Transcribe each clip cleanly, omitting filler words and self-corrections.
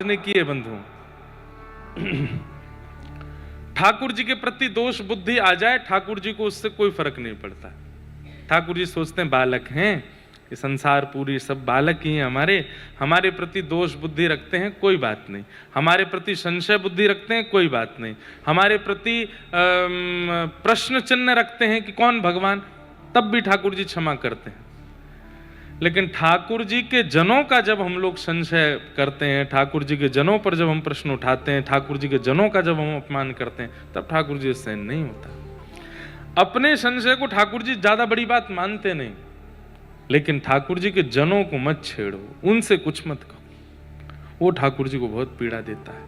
ने किए बंधु। ठाकुर जी के प्रति दोष बुद्धि आ जाए, ठाकुर जी को उससे कोई फर्क नहीं पड़ता। ठाकुर जी सोचते हैं बालक हैं, ये संसार पूरी सब बालक ही हैं हमारे प्रति दोष बुद्धि रखते हैं, कोई बात नहीं। हमारे प्रति संशय बुद्धि रखते हैं, कोई बात नहीं। हमारे प्रति प्रश्न चिन्ह रखते हैं कि कौन भगवान, तब भी ठाकुर जी क्षमा करते हैं। लेकिन ठाकुर जी के जनों का जब हम लोग संशय करते हैं, ठाकुर जी के जनों पर जब हम प्रश्न उठाते हैं, ठाकुर जी के जनों का जब हम अपमान करते हैं, तब ठाकुर जी सहन नहीं होता। अपने संशय को ठाकुर जी ज्यादा बड़ी बात मानते नहीं, लेकिन ठाकुर जी के जनों को मत छेड़ो, उनसे कुछ मत कहो, वो ठाकुर जी को बहुत पीड़ा देता है।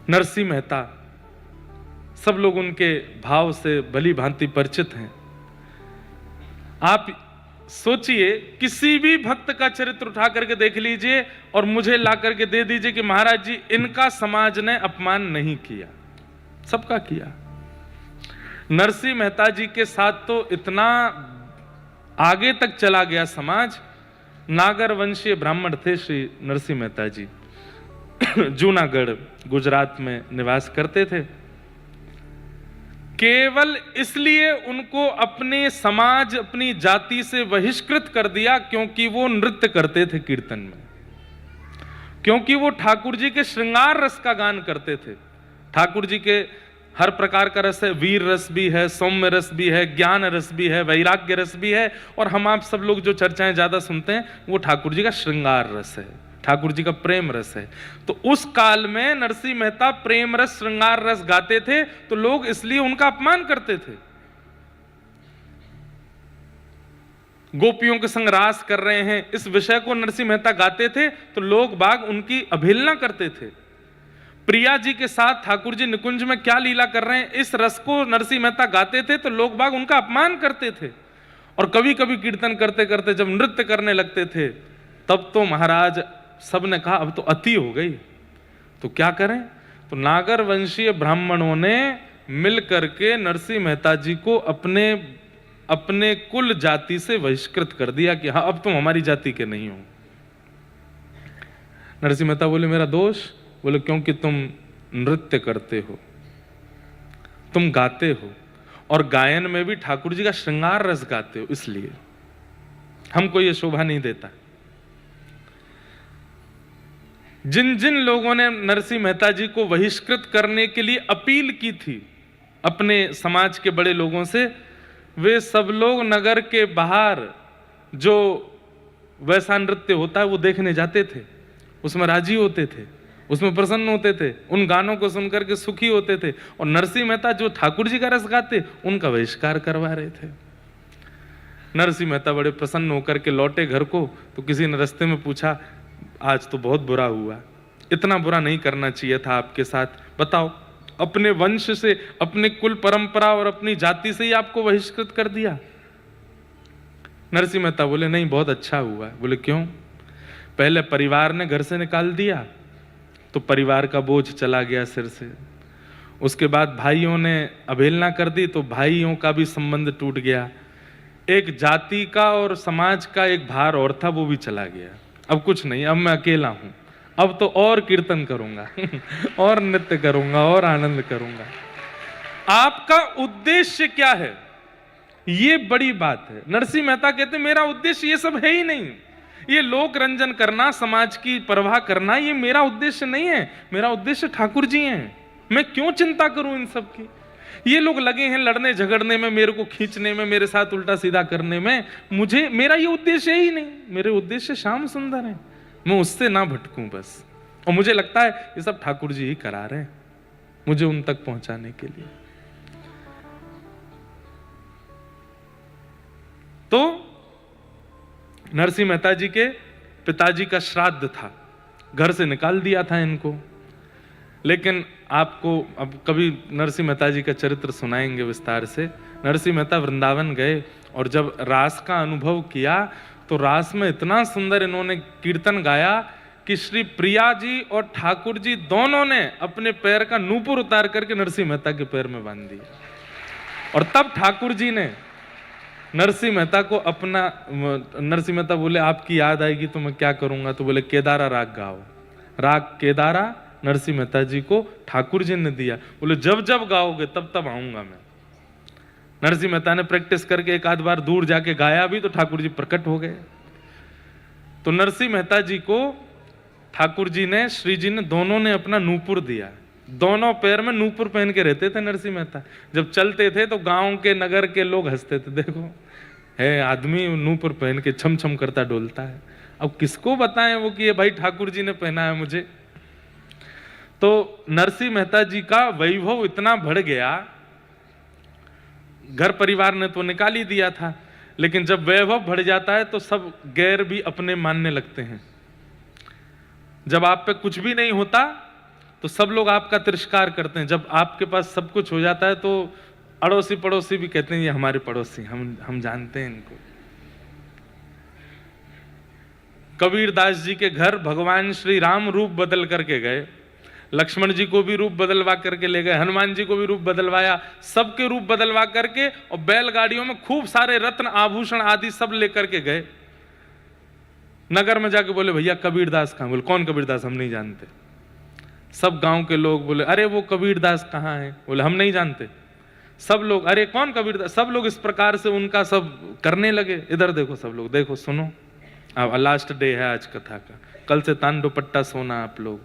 नरसिंह मेहता, सब लोग उनके भाव से भली भांति परिचित हैं। आप सोचिए, किसी भी भक्त का चरित्र उठा करके देख लीजिए और मुझे ला करके दे दीजिए कि महाराज जी इनका समाज ने अपमान नहीं किया। सबका किया। नरसिंह मेहता जी के साथ तो इतना आगे तक चला गया समाज। नागर वंशीय ब्राह्मण थे श्री नरसिंह मेहता जी। जूनागढ़ गुजरात में निवास करते थे। केवल इसलिए उनको अपने समाज, अपनी जाति से बहिष्कृत कर दिया क्योंकि वो नृत्य करते थे कीर्तन में, क्योंकि वो ठाकुर जी के श्रृंगार रस का गान करते थे। ठाकुर जी के हर प्रकार का रस है, वीर रस भी है, सौम्य रस भी है, ज्ञान रस भी है, वैराग्य रस भी है, और हम आप सब लोग जो चर्चाएं ज्यादा सुनते हैं वो ठाकुर जी का श्रृंगार रस है, ठाकुर जी का प्रेम रस है। तो उस काल में नरसिंह मेहता प्रेम रस, श्रृंगार रस गाते थे, तो लोग इसलिए उनका अपमान करते थे। गोपियों के संग रास कर रहे हैं, इस विषय को नरसिंह मेहता गाते थे तो लोग बाग उनकी अवहेलना करते थे। प्रिया जी के साथ ठाकुर जी निकुंज में क्या लीला कर रहे हैं, इस रस को नरसिंह मेहता गाते थे तो लोग बाग उनका अपमान करते थे। और कभी कभी कीर्तन करते करते जब नृत्य करने लगते थे, तब तो महाराज सब ने कहा अब तो अति हो गई, तो क्या करें। तो नागर वंशीय ब्राह्मणों ने मिल करके नरसिंह मेहता जी को अपने कुल जाति से बहिष्कृत कर दिया कि हाँ अब तुम हमारी जाति के नहीं हो। नरसिंह मेहता बोले मेरा दोष? बोले क्योंकि तुम नृत्य करते हो, तुम गाते हो, और गायन में भी ठाकुर जी का श्रृंगार रस गाते हो, इसलिए हमको यह शोभा नहीं देता। जिन जिन लोगों ने नरसिंह मेहता जी को बहिष्कृत करने के लिए अपील की थी अपने समाज के बड़े लोगों से, वे सब लोग नगर के बाहर जो वैसा नृत्य होता है वो देखने जाते थे, उसमें राजी होते थे, उसमें प्रसन्न होते थे, उन गानों को सुनकर के सुखी होते थे। और नरसिंह मेहता जो ठाकुर जी का रस गाते, उनका बहिष्कार करवा रहे थे। नरसिंह मेहता बड़े प्रसन्न होकर के लौटे घर को, तो किसी ने रास्ते में पूछा आज तो बहुत बुरा हुआ, इतना बुरा नहीं करना चाहिए था आपके साथ, बताओ अपने वंश से, अपने कुल परंपरा और अपनी जाति से ही आपको बहिष्कृत कर दिया। नरसिंह मेहता बोले नहीं बहुत अच्छा हुआ। बोले क्यों? पहले परिवार ने घर से निकाल दिया तो परिवार का बोझ चला गया सिर से, उसके बाद भाइयों ने अवहेलना कर दी तो भाइयों का भी संबंध टूट गया, एक जाति का और समाज का एक भार और था वो भी चला गया। अब कुछ नहीं, अब मैं अकेला हूं, अब तो और कीर्तन करूंगा और नृत्य करूंगा और आनंद करूंगा। आपका उद्देश्य क्या है, ये बड़ी बात है। नरसिंह मेहता कहते मेरा उद्देश्य ये सब है ही नहीं, ये लोक रंजन करना, समाज की परवाह करना, ये मेरा उद्देश्य नहीं है। मेरा उद्देश्य ठाकुर जी हैं, मैं क्यों चिंता करूं इन सब की। ये लोग लगे हैं लड़ने झगड़ने में, मेरे को खींचने में, मेरे साथ उल्टा सीधा करने में, मेरा ये उद्देश्य ही नहीं। मेरे उद्देश्य श्याम सुंदर है, मैं उससे ना भटकूं बस। और मुझे लगता है ये सब ठाकुर जी ही करा रहे हैं मुझे उन तक पहुंचाने के लिए। तो नरसिंह मेहता जी के पिताजी का श्राद्ध था, घर से निकाल दिया था इनको। लेकिन आपको अब कभी नरसिंह मेहता जी का चरित्र सुनाएंगे विस्तार से। नरसिंह मेहता वृंदावन गए और जब रास का अनुभव किया तो रास में इतना सुंदर इन्होंने कीर्तन गाया कि श्री प्रिया जी और ठाकुर जी दोनों ने अपने पैर का नूपुर उतार करके नरसिंह मेहता के पैर में बांध दिया। और तब ठाकुर जी ने नरसिंह मेहता को अपना, नरसिंह मेहता बोले आपकी याद आएगी तो मैं क्या करूंगा, तो बोले केदारा राग गाओ। राग केदारा नरसिंह मेहता जी को ठाकुर जी ने दिया। बोले जब जब गाओगे तब तब आऊंगा मैं। नरसिंह मेहता ने प्रैक्टिस करके एक आध बार दूर जाके गाया भी तो ठाकुर जी प्रकट हो गए। तो नरसिंह मेहता जी को ठाकुर जी ने, श्री जी ने, दोनों ने अपना नूपुर दिया। दोनों पैर में नूपुर पहन के रहते थे नरसिंह मेहता। जब चलते थे तो गांव के, नगर के लोग हंसते थे, देखो है आदमी नूपुर पहन के छम छम करता डोलता है। अब किसको बताएं वो कि ये भाई ठाकुर जी ने पहना है मुझे। तो नरसिंह मेहता जी का वैभव इतना बढ़ गया, घर परिवार ने तो निकाल ही दिया था, लेकिन जब वैभव बढ़ जाता है तो सब गैर भी अपने मानने लगते हैं। जब आप पे कुछ भी नहीं होता तो सब लोग आपका तिरस्कार करते हैं। जब आपके पास सब कुछ हो जाता है तो अड़ोसी पड़ोसी भी कहते हैं ये हमारे पड़ोसी, हम जानते हैं इनको। कबीरदास जी के घर भगवान श्री राम रूप बदल करके गए, लक्ष्मण जी को भी रूप बदलवा करके ले गए, हनुमान जी को भी रूप बदलवाया, सबके रूप बदलवा करके, और बैलगाड़ियों में खूब सारे रत्न आभूषण आदि सब लेकर के गए। नगर में जाके बोले भैया कबीरदास कहाँ? बोले कौन कबीरदास? हम नहीं जानते। सब गांव के लोग बोले अरे वो कबीरदास कहाँ है? बोले हम नहीं जानते। सब लोग अरे कौन कबीरदास? सब लोग इस प्रकार से उनका सब करने लगे। इधर देखो सब लोग, देखो सुनो, अब लास्ट डे है आज कथा का, कल से तान दुपट्टा सोना आप लोग।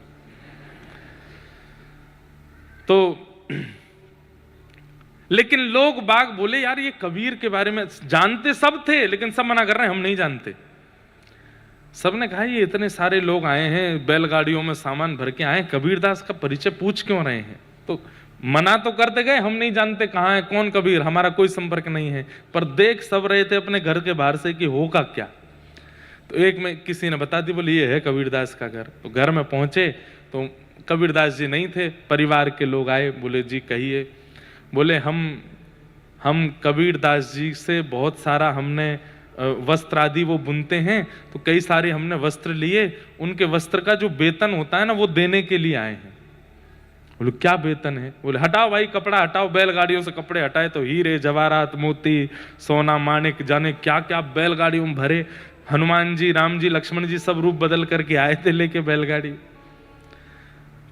तो लेकिन लोग बाग बोले यार ये कबीर के बारे में जानते सब थे, लेकिन सब मना कर रहे हैं हम नहीं जानते। सबने कहा ये इतने सारे लोग आए हैं, बैलगाड़ियों में सामान भर के आए, कबीरदास का परिचय पूछ क्यों रहे हैं? तो मना तो करते गए हम नहीं जानते कहाँ है, कौन कबीर, हमारा कोई संपर्क नहीं है। पर देख सब रहे थे अपने घर के बाहर से कि होगा क्या। तो एक में किसी ने बता दी, बोले ये है कबीरदास का घर। तो घर में पहुंचे तो कबीरदास जी नहीं थे, परिवार के लोग आए। बोले जी कहिए। बोले हम कबीरदास जी से बहुत सारा हमने वस्त्र आदि वो बुनते हैं, तो कई सारे हमने वस्त्र लिए, उनके वस्त्र का जो वेतन होता है ना वो देने के लिए आए हैं। बोले क्या वेतन है? बोले हटाओ भाई कपड़ा हटाओ, बैलगाड़ियों से कपड़े हटाए तो हीरे जवाहरात मोती सोना माणिक जाने क्या क्या बैलगाड़ियों में भरे। हनुमान जी, राम जी, लक्ष्मण जी सब रूप बदल करके आए थे लेके बैलगाड़ी।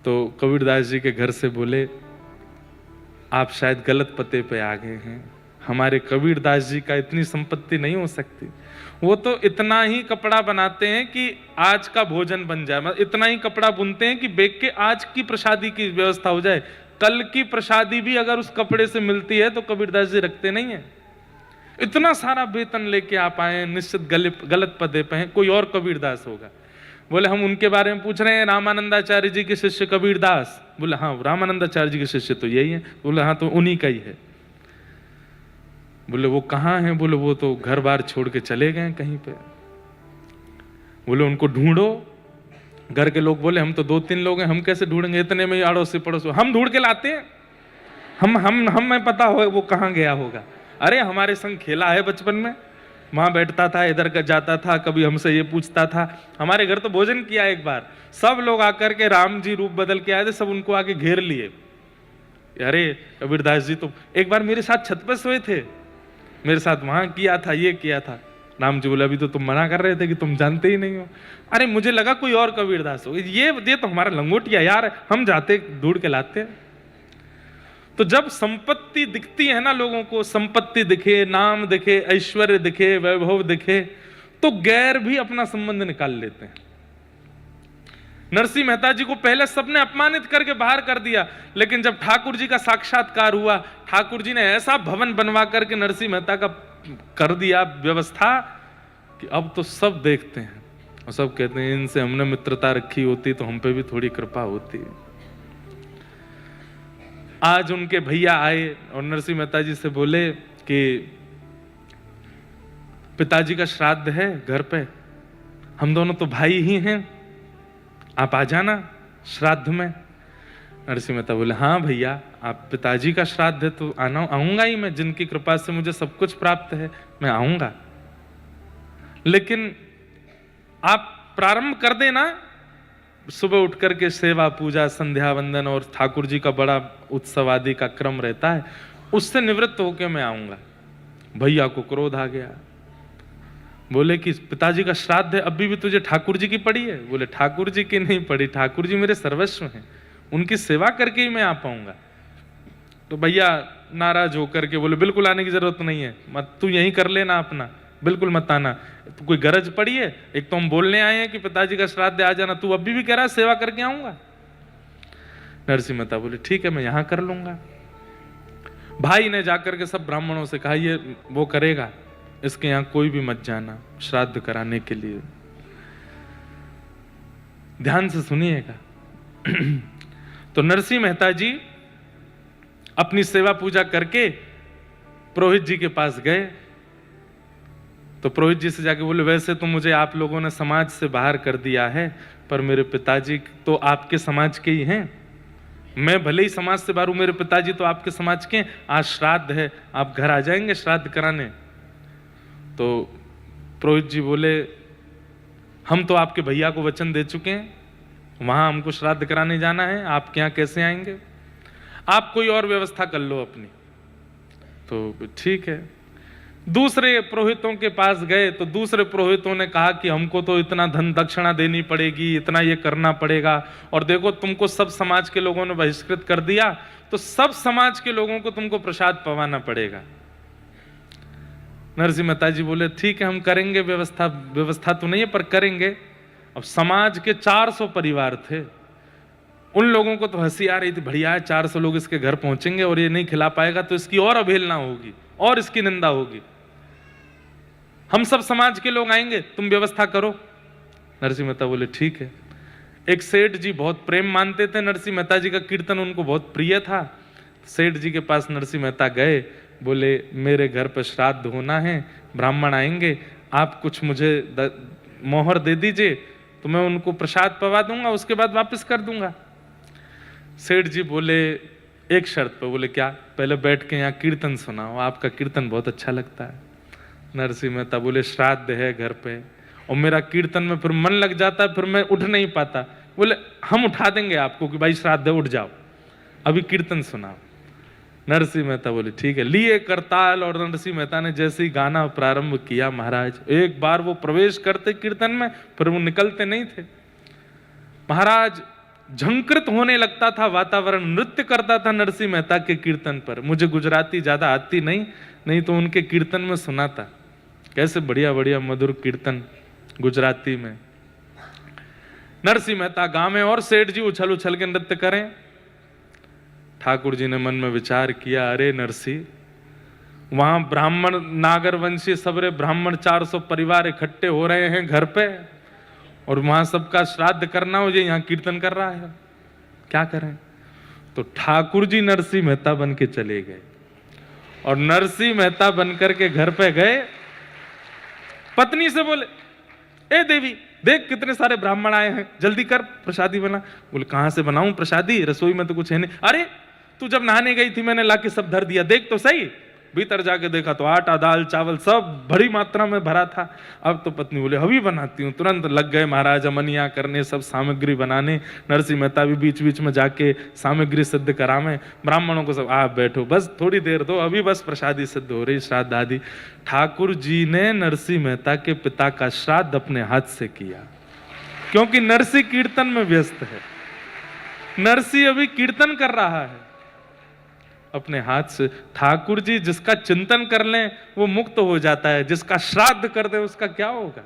तो कबीरदास जी के घर से बोले आप शायद गलत पते पे आ गए हैं, हमारे कबीरदास जी का इतनी संपत्ति नहीं हो सकती। वो तो इतना ही कपड़ा बनाते हैं कि आज का भोजन बन जाए, मतलब इतना ही कपड़ा बुनते हैं कि बेच के आज की प्रसादी की व्यवस्था हो जाए। कल की प्रसादी भी अगर उस कपड़े से मिलती है तो कबीरदास जी रखते नहीं है। इतना सारा वेतन लेके आप आए, निश्चित गलत पदे पे हैं, कोई और कबीरदास होगा। बोले हम उनके बारे में पूछ रहे हैं, रामानंदाचार्य जी के शिष्य कबीरदास। बोले हाँ रामानंदाचार्य जी के शिष्य तो यही है। बोले हाँ तो उन्हीं का ही है। बोले वो कहाँ हैं? बोले वो तो घर बार छोड़ के चले गए कहीं पे। बोले उनको ढूंढो। घर के लोग बोले हम तो 2-3 लोग हैं, हम कैसे ढूंढेंगे, इतने में अड़ोसी पड़ोसी हम ढूंढ के लाते हैं, हमें पता हो वो कहाँ गया होगा। अरे हमारे संग खेला है बचपन में, वहां बैठता था, इधर का जाता था, कभी हमसे ये पूछता था। हमारे घर तो भोजन किया एक बार, सब लोग आकर के राम जी रूप बदल के आए थे, सब उनको आके घेर लिए। अरे कबीरदास जी तो एक बार मेरे साथ छत पे सोए थे, मेरे साथ वहां किया था, ये किया था। राम जी बोले अभी तो तुम मना कर रहे थे कि तुम जानते ही नहीं हो। अरे मुझे लगा कोई और कबीरदास हो, ये तो हमारा लंगोटिया यार, हम जाते ढूंढ के लाते। तो जब संपत्ति दिखती है ना लोगों को, संपत्ति दिखे, नाम दिखे, ऐश्वर्य दिखे, वैभव दिखे, तो गैर भी अपना संबंध निकाल लेते हैं। नरसिंह मेहता जी को पहले सबने अपमानित करके बाहर कर दिया, लेकिन जब ठाकुर जी का साक्षात्कार हुआ, ठाकुर जी ने ऐसा भवन बनवा करके नरसिंह मेहता का कर दिया व्यवस्था कि अब तो सब देखते हैं और सब कहते हैं इनसे हमने मित्रता रखी होती तो हम पे भी थोड़ी कृपा होती। आज उनके भैया आए और नरसिंह मेहता जी से बोले कि पिताजी का श्राद्ध है घर पे, हम दोनों तो भाई ही हैं, आप आ जाना श्राद्ध में। नरसिंह मेहता बोले हाँ भैया, आप पिताजी का श्राद्ध है तो आऊंगा ही मैं, जिनकी कृपा से मुझे सब कुछ प्राप्त है मैं आऊंगा, लेकिन आप प्रारंभ कर देना। सुबह उठ करके सेवा पूजा संध्या वंदन और ठाकुर जी का बड़ा उत्सव आदि का क्रम रहता है, उससे निवृत्त होकर मैं आऊंगा। भैया को क्रोध आ गया, बोले कि पिताजी का श्राद्ध है, अभी भी तुझे ठाकुर जी की पड़ी है? बोले ठाकुर जी की नहीं पड़ी, ठाकुर जी मेरे सर्वस्व हैं, उनकी सेवा करके ही मैं आ पाऊंगा। तो भैया नाराज होकर के बोले बिल्कुल आने की जरूरत नहीं है, मत तू यहीं कर लेना अपना, बिल्कुल मत आना। तो कोई गरज पड़ी है? एक तो हम बोलने आए हैं कि पिताजी का श्राद्ध आ जाना, तू अभी भी कह रहा है सेवा करके आऊंगा। नरसिंह मेहता बोले ठीक है, मैं यहां कर लूंगा। भाई ने जाकर के सब ब्राह्मणों से कहा ये वो करेगा, इसके यहां कोई भी मत जाना श्राद्ध कराने के लिए। ध्यान से सुनिएगा। तो नरसिंह मेहता जी अपनी सेवा पूजा करके पुरोहित जी के पास गए। तो पुरोहित जी से जाके बोले वैसे तो मुझे आप लोगों ने समाज से बाहर कर दिया है, पर मेरे पिताजी तो आपके समाज के ही हैं। मैं भले ही समाज से बाहर हूं, मेरे पिताजी तो आपके समाज के हैं। आज श्राद्ध है, आप घर आ जाएंगे श्राद्ध कराने? तो पुरोहित जी बोले हम तो आपके भैया को वचन दे चुके हैं, वहां हमको श्राद्ध कराने जाना है, आपके यहां कैसे आएंगे? आप कोई और व्यवस्था कर लो अपनी। तो ठीक है, दूसरे पुरोहितों के पास गए तो दूसरे पुरोहितों ने कहा कि हमको तो इतना धन दक्षिणा देनी पड़ेगी, इतना ये करना पड़ेगा, और देखो तुमको सब समाज के लोगों ने बहिष्कृत कर दिया, तो सब समाज के लोगों को तुमको प्रसाद पवाना पड़ेगा। नरसिंह मेहता जी बोले ठीक है हम करेंगे व्यवस्था, व्यवस्था तो नहीं है पर करेंगे। अब समाज के 400 परिवार थे, उन लोगों को तो हंसी आ रही थी, बढ़िया है 400 लोग इसके घर पहुंचेंगे और ये नहीं खिला पाएगा तो इसकी और अवहेलना होगी और इसकी निंदा होगी, हम सब समाज के लोग आएंगे, तुम व्यवस्था करो। नरसिंह मेहता बोले ठीक है। एक सेठ जी बहुत प्रेम मानते थे, नरसिंह मेहता जी का कीर्तन उनको बहुत प्रिय था। सेठ जी के पास नरसिंह मेहता गए, बोले मेरे घर पर श्राद्ध होना है, ब्राह्मण आएंगे, आप कुछ मुझे मोहर दे दीजिए तो मैं उनको प्रसाद पवा दूंगा, उसके बाद वापस कर दूंगा। सेठ जी बोले एक शर्त पे। बोले क्या? पहले बैठ के यहाँ कीर्तन सुनाओ, आपका कीर्तन बहुत अच्छा लगता है। नरसिंह मेहता बोले श्राद्ध है घर पे और मेरा कीर्तन में फिर मन लग जाता है, फिर मैं उठ नहीं पाता। बोले हम उठा देंगे आपको कि भाई श्राद्ध है, उठ जाओ, अभी कीर्तन सुनाओ। नरसिंह मेहता बोले ठीक है। लिए करताल और नरसिंह मेहता ने जैसे ही गाना प्रारंभ किया, महाराज एक बार वो प्रवेश करते कीर्तन में, फिर वो निकलते नहीं थे। महाराज झंकृत होने लगता था वातावरण, नृत्य करता था नरसिंह मेहता के कीर्तन पर। मुझे गुजराती ज्यादा आती नहीं तो उनके कीर्तन में सुना था, कैसे बढ़िया बढ़िया मधुर कीर्तन गुजराती में। नरसिंह मेहता गावे और सेठ जी उछल उछल के नृत्य करें। ठाकुर जी ने मन में विचार किया, अरे नरसिंह, वहां ब्राह्मण नागर वंशी सबरे ब्राह्मण 400 परिवार इकट्ठे हो रहे हैं घर पे, और वहां सबका श्राद्ध करना हो, ये यहाँ कीर्तन कर रहा है, क्या करें? तो ठाकुर जी नरसिंह मेहता बन के चले गए और नरसिंह मेहता बनकर के घर पे गए। पत्नी से बोले ए देवी देख कितने सारे ब्राह्मण आए हैं, जल्दी कर प्रसादी बना। बोले कहां से बनाऊं प्रसादी, रसोई में तो कुछ है नहीं। अरे तू जब नहाने गई थी मैंने लाके सब धर दिया, देख तो सही। भीतर जाके देखा तो आटा दाल चावल सब बड़ी मात्रा में भरा था। अब तो पत्नी बोले अभी बनाती हूँ। तुरंत लग गए महाराज अमनिया करने, सब सामग्री बनाने। नरसिंह मेहता भी बीच बीच में जाके सामग्री सिद्ध करावे। ब्राह्मणों को सब आप बैठो, बस थोड़ी देर दो, अभी बस प्रसादी सिद्ध हो रही, श्राद्ध आदि। ठाकुर जी ने नरसिंह मेहता के पिता का श्राद्ध अपने हाथ से किया, क्योंकि नरसिंह कीर्तन में व्यस्त है। नरसिंह अभी कीर्तन कर रहा है अपने हाथ से। ठाकुर जी जिसका चिंतन कर लें वो मुक्त हो जाता है, जिसका श्राद्ध कर दे उसका क्या होगा।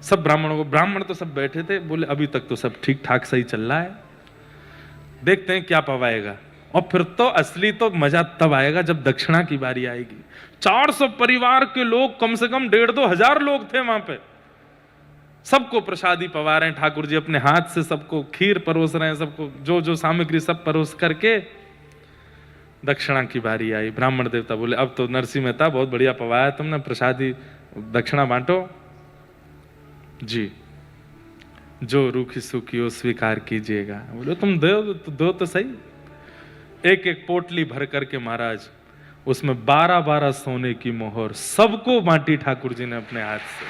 सब ब्राह्मणों को, ब्राह्मण तो सब बैठे थे, बोले अभी तक तो सब ठीक ठाक सही चल रहा है, देखते हैं क्या पवाएगा। और फिर तो असली तो मजा तब आएगा जब दक्षिणा की बारी आएगी। 400 परिवार के लोग, कम से कम 1,500 हजार लोग थे वहां पे, सबको प्रसादी पवा रहे हैं। ठाकुर जी अपने हाथ से सबको खीर परोस रहे हैं, सबको जो जो सामग्री सब परोस करके दक्षिणा की बारी आई। ब्राह्मण देवता बोले अब तो नरसिंह मेहता बहुत बढ़िया पवाया तुमने, प्रसादी दक्षिणा बांटो। जी, जो रूखी सूखी हो स्वीकार कीजिएगा। बोले तुम दो तो सही। एक एक पोटली भर करके महाराज उसमें 12-12 सोने की मोहर सबको बांटी ठाकुर जी ने अपने हाथ से।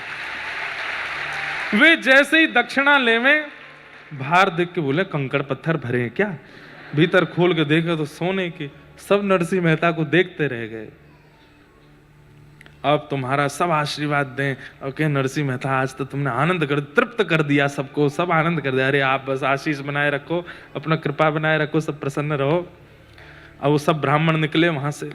वे जैसे ही दक्षिणा लेवे, बाहर देख के बोले कंकड़ पत्थर भरे हैं क्या? भीतर खोल के देखे तो सोने के सब नरसिंह मेहता को देखते रह गए। अब तुम्हारा सब आशीर्वाद दें। और कहे नरसिंह मेहता आज तो तुमने आनंद कर, तृप्त कर दिया सबको, सब आनंद कर दिया। अरे आप बस आशीष बनाए रखो, अपना कृपा बनाए रखो, सब प्रसन्न रहो। अब वो सब ब्राह्मण निकले वहां से।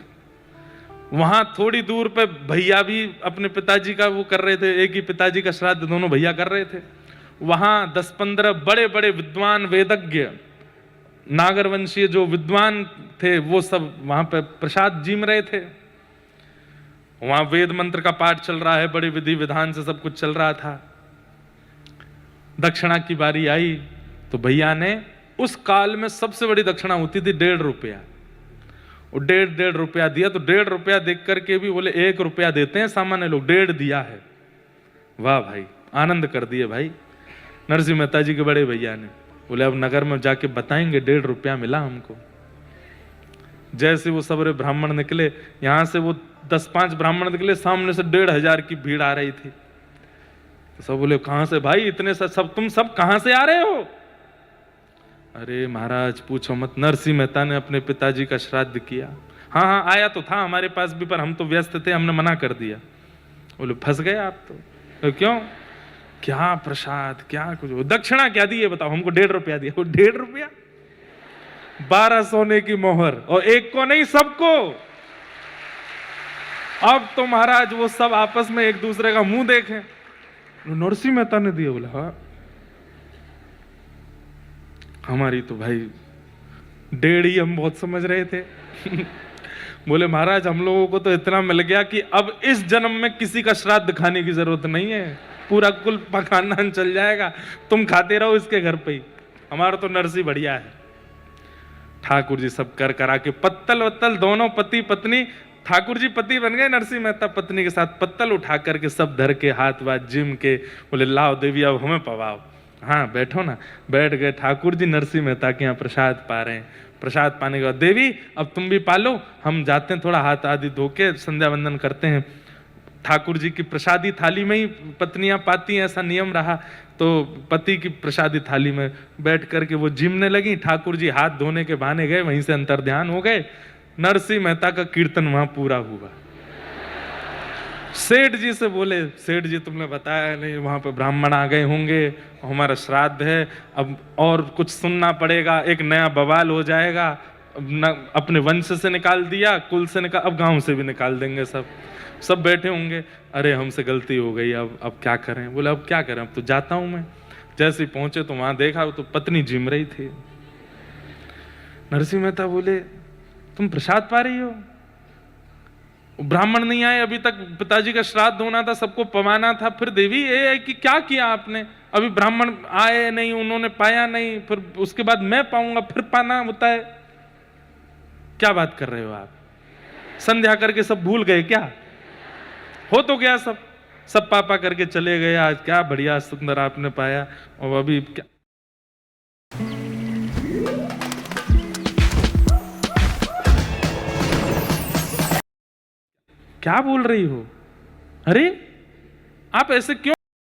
वहां थोड़ी दूर पे भैया भी अपने पिताजी का वो कर रहे थे, एक ही पिताजी का श्राद्ध दोनों भैया कर रहे थे। वहां 10-15 बड़े बड़े विद्वान वेदज्ञ नागरवंशीय जो विद्वान थे वो सब वहां पे प्रसाद जीम रहे थे। वहां वेद मंत्र का पाठ चल रहा है, बड़े विधि विधान से सब कुछ चल रहा था। दक्षिणा की बारी आई तो भैया ने, उस काल में सबसे बड़ी दक्षिणा होती थी 1.5 रुपया। वो 1.5 रुपया दिया। तो 1.5 रुपया देख करके भी बोले 1 रुपया देते हैं सामान्य लोग, 1.5 दिया है। वाह भाई, आनंद कर दिए भाई नरसिंह मेहता जी के बड़े भैया ने। बोले अब नगर में जाके बताएंगे 1.5 रुपया मिला हमको। जैसे वो सबरे ब्राह्मण निकले, यहां से वो 10-5 ब्राह्मण निकले, सामने से 1,500 की भीड़ आ रही थी। तो सब बोले कहां से भाई इतने सब तुम सब कहां से आ रहे हो? अरे महाराज पूछो मत, नरसिंह मेहता ने अपने पिताजी का श्राद्ध किया। हाँ हाँ आया तो था हमारे पास भी, पर हम तो व्यस्त थे, हमने मना कर दिया। बोले फंस गए आप तो क्यों? क्या प्रसाद, क्या कुछ, दक्षिणा क्या दी है बताओ हमको? 1.5 रुपया दिया। वो 1.5 रुपया, 12 सोने की मोहर, और एक को नहीं सबको। अब तो महाराज वो सब आपस में एक दूसरे का मुंह देखें। नरसिंह मेहता ने दिया। बोला हाँ हमारी तो भाई 1.5 ही हम बहुत समझ रहे थे। बोले महाराज हम लोगों को तो इतना मिल गया कि अब इस जन्म में किसी का श्राद्ध खाने की जरूरत नहीं है, पूरा कुल खानदान चल जाएगा, तुम खाते रहो इसके घर पे ही, हमारा तो नरसिंह बढ़िया है। ठाकुर जी सब कर करा के पत्तल वत्तल दोनों पति पत्नी, ठाकुर जी पति बन गए, नरसिंह मेहता पत्नी के साथ पत्तल उठा करके सब धर के हाथ वाथ जिम के। बोले लाओ देवी अब हमें पवाओ। हाँ बैठो ना। बैठ गए। ठाकुर जी नरसिंह मेहता के यहाँ प्रसाद पा रहे हैं। प्रसाद पाने के बाद देवी अब तुम भी पालो, हम जाते हैं थोड़ा हाथ आदि धो के संध्या वंदन करते हैं। ठाकुर जी की प्रसादी थाली में ही पत्नियां पाती हैं, ऐसा नियम रहा। तो पति की प्रसादी थाली में बैठ करके वो जिमने लगी। ठाकुर जी हाथ धोने के बहाने गए, वहीं से अंतर्ध्यान हो गए। नरसिंह मेहता का कीर्तन वहां पूरा हुआ। सेठ जी से बोले सेठ जी तुमने बताया नहीं, वहां पे ब्राह्मण आ गए होंगे, हमारा श्राद्ध है, अब और कुछ सुनना पड़ेगा, एक नया बवाल हो जाएगा। अपने वंश से निकाल दिया, कुल से निकाल, अब गांव से भी निकाल देंगे। सब बैठे होंगे। अरे हमसे गलती हो गई, अब क्या करें? बोले अब क्या करें, अब तो जाता हूं मैं। जैसे पहुंचे तो वहां देखा तो पत्नी जिम रही थी। नरसिंह मेहता बोले तुम प्रसाद पा रही हो? ब्राह्मण नहीं आए अभी तक, पिताजी का श्राद्ध होना था, सबको पवाना था, फिर देवी ये है कि क्या किया आपने? अभी ब्राह्मण आए नहीं, उन्होंने पाया नहीं, फिर उसके बाद मैं पाऊंगा, फिर पाना होता है। क्या बात कर रहे हो आप? संध्या करके सब भूल गए क्या? हो तो गया सब पापा करके चले गए। आज क्या बढ़िया सुंदर आपने पाया, और अभी क्या बोल रही हो? अरे आप ऐसे क्यों